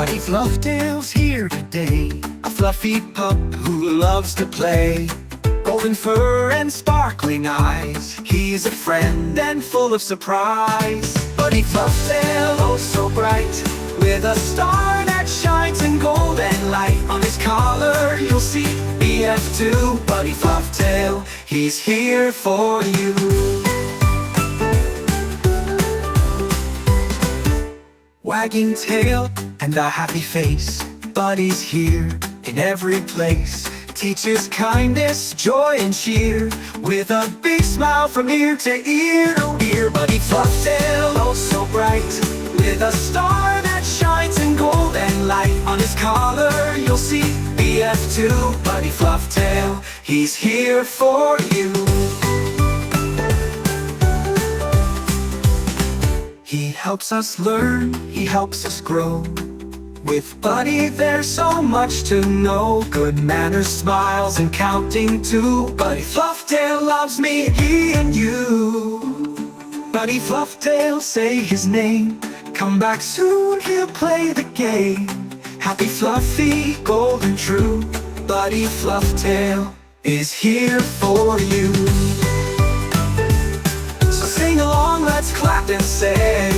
Buddy Flufftail's here today, a fluffy pup who loves to play. Golden fur and sparkling eyes, he's a friend and full of surprise. Buddy Flufftail, oh so bright, with a star that shines in golden light. On his collar you'll see ep2. Buddy Flufftail, he's here for you. Wagging tail and a happy face, Buddy's here in every place. Teaches kindness, joy and cheer, with a big smile from ear to ear. Buddy Flufftail, oh so bright, with a star that shines in golden light. On his collar you'll see ep2. Buddy Flufftail, he's here for you. He helps us learn, he helps us grow. With Buddy there's so much to know. Good manners, smiles, and counting too. Buddy Flufftail loves me, he and you. Buddy Flufftail, say his name. Come back soon, he'll play the game. Happy, fluffy, golden true. Buddy Flufftail is here for you. So sing along, let's clap and say,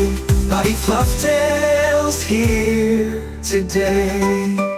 Buddy Flufftail's here today.